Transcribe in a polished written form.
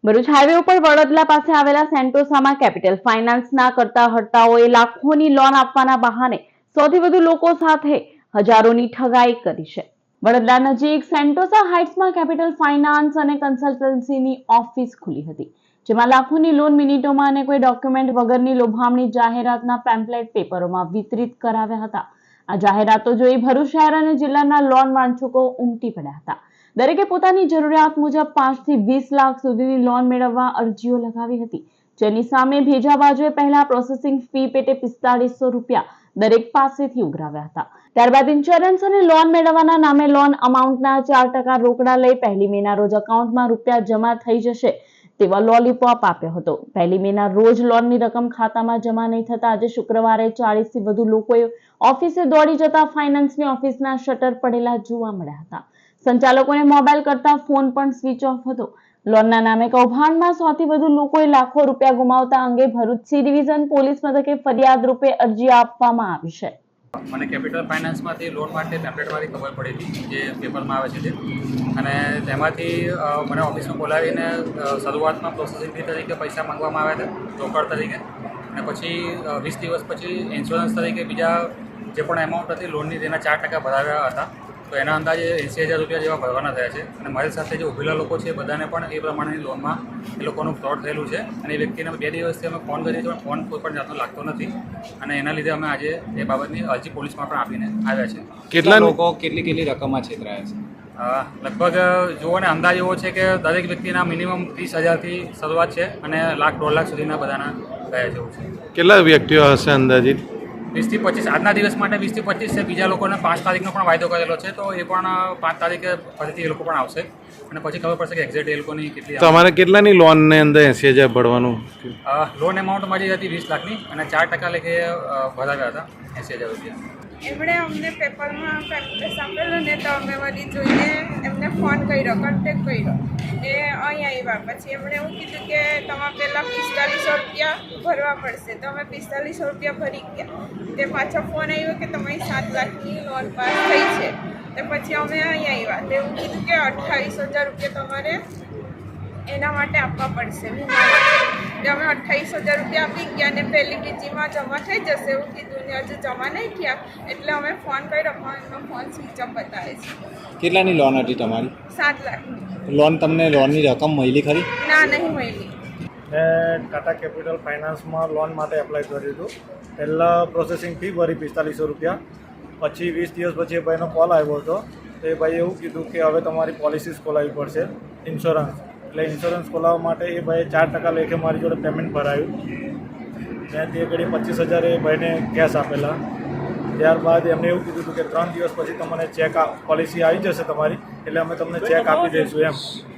Bharuch highway ઉપર વડોદરા પાસે આવેલા સેન્ટોસામાં કેપિટલ ફાઇનાન્સના કરતાહર્તાઓએ લાખોની લોન આપવાના બહાને સૌથી વધુ લોકો સાથે હજારોની ઠગાઈ કરી છે. વડોદરા નજીક સેન્ટોસા હાઇટ્સમાં કેપિટલ ફાઇનાન્સ અને કન્સલ્ટન્સીની ઓફિસ ખુલી હતી, જેમાં લાખોની લોન મિનિટોમાં અને કોઈ ડોક્યુમેન્ટ વગરની લોભામણી જાહેરાતના પેમ્પલેટ પેપરોમાં વિતરિત કરાવ્યા હતા. આ જાહેરાતો જોઈ ભરૂચ શહેર અને જિલ્લાના લોન વાંચકો ઉમટી પડ્યા હતા. દરેકે પોતાની જરૂરિયાત મુજબ 5 થી 20 લાખ સુધીની લોન મેળવવા અરજીઓ લગાવી હતી, જેની સામે ભેજા બાજુએ પહેલા પ્રોસેસિંગ ફી પેટે 4500 રૂપિયા દરેક પાસેથી ઉઘરાવ્યા હતા. ત્યારબાદ ઇન્સ્યોરન્સ અને લોન મેળવવાના નામે લોન અમાઉન્ટના 4% રોકડા લઈ 1 મેના રોજ એકાઉન્ટમાં રૂપિયા જમા થઈ જશે તેવા લોલીપોપ આપ્યો હતો. 1 મેના રોજ લોનની રકમ ખાતામાં જમા નહીં થતા આજે શુક્રવારે 40 થી વધુ લોકોએ ઓફિસે દોડી જતા ફાઇનાન્સની ઓફિસના શટર પડેલા જોવા મળ્યા હતા. સંચાલકોને મોબાઈલ કરતા ફોન પણ સ્વિચ ઓફ હતો. લોનના નામે કૌભાંડમાં સૌથી વધુ લોકોએ લાખો રૂપિયા ગુમાવતા અંગે ભરૂચ સી ડિવિઝન પોલીસ મથકે ફરિયાદ રૂપે અરજી આપવામાં આવી છે. મને કેપિટલ ફાઇનાન્સમાંથી લોન માટે પેમ્પલેટવાળી ખબર પડી હતી, જે પેપરમાં આવે છે તે, અને તેમાંથી મને ઓફિસમાં બોલાવીને શરૂઆતમાં પ્રોસેસિંગ ફી તરીકે પૈસા માંગવામાં આવ્યા હતા, રોકડ તરીકે, અને પછી 20 દિવસ પછી ઇન્સ્યોરન્સ તરીકે બીજા જે પણ એમાઉન્ટ હતી લોનની તેના 4% ભરાવ્યા હતા. તો એના અંદાજે 80,000 રૂપિયા જેવા ભરવાના થયા છે. અને મારી સાથે જે ઉભેલા લોકો છે બધાને પણ એ પ્રમાણેની લોનમાં એ લોકોનું ફ્રોડ થયેલું છે. અને એ વ્યક્તિને 2 દિવસથી અમે ફોન કરીએ છીએ, પણ ફોન કોઈ પણ જાતનો લાગતો નથી, અને એના લીધે અમે આજે એ બાબતની અરજી પોલીસમાં પણ આપીને આવ્યા છે. કેટલા લોકો કેટલી રકમમાં છેતરાયા છે? લગભગ જુઓ ને, અંદાજ એવો છે કે દરેક વ્યક્તિના મિનિમમ 30,000થી શરૂઆત છે અને 1,00,000-1.5 લાખ સુધીના બધાના ગયા જેવું છે. કેટલા વ્યક્તિઓ હશે અંદાજિત? 20 થી 25 આજના દિવસ માટે 20 થી 25 છે. બીજા લોકોને 5 તારીખનો પણ વાયદો કરેલો છે, તો એ પણ 5 તારીખે ફરીથી એ લોકો પણ આવશે અને પછી ખબર પડશે કે એક્ઝેક્ટ એ લોકોની કેટલી. તમારે કેટલાની લોનની અંદર 80,000 ભરવાનું? લોન એમાઉન્ટ મારી હતી 20 લાખની અને 4% લેખે ભરાવ્યા હતા 80,000 રૂપિયા. એમણે અમને પેપરમાં પેમ્પલેટ આપેલું ને, તો અમે વળી જોઈને એમને ફોન કર્યો, કોન્ટેક્ટ કર્યો. એ અહીં આવ્યા પછી એમણે એવું કીધું કે તમારે પહેલાં 4500 રૂપિયા ભરવા પડશે. તો અમે 4500 રૂપિયા ભરી ગયા. તે પાછો ફોન આવ્યો કે તમારી 7 લાખની લોન પાસ થઈ છે. તો પછી અમે અહીં આવ્યા તો એવું કીધું કે 28,000 રૂપિયા તમારે એના માટે આપવા પડશે. તો અમે 28,000 રૂપિયા આપી ગયા અને પહેલી બીજીમાં જમા થઈ જશે એવું કીધું ને હજુ જમા નહીં થયા. એટલે અમે ફોન કર્યો, પણ એમનો ફોન સ્વિચ ઓફ બતાવે છે. કેટલાની લોન હતી તમારી? 7 લાખની. લોન તમને લોનની રકમ મળી ખરી? ના, નહીં મળી. મેં ટાટા કેપિટલ ફાઇનાન્સમાં લોન માટે એપ્લાય કર્યું હતું. પહેલાં પ્રોસેસિંગ ફી ભરી 4500 રૂપિયા. પછી 20 દિવસ પછી એ ભાઈનો કોલ આવ્યો હતો. તો એ ભાઈએ એવું કીધું કે હવે તમારી પોલિસીસ ખોલાવવી પડશે, ઇન્સ્યોરન્સ. એટલે ઇન્સ્યોરન્સ ખોલાવવા માટે એ ભાઈએ 4% લેખે મારી જોડે પેમેન્ટ ભરાયું. મેં તે ઘડી 25,000 એ ભાઈને કેશ આપેલા. ત્યારબાદ એમને એવું કીધું હતું કે 3 દિવસ પછી તમને ચેક પોલિસી આવી જશે તમારી, એટલે અમે તમને ચેક આપી દઈશું એમ.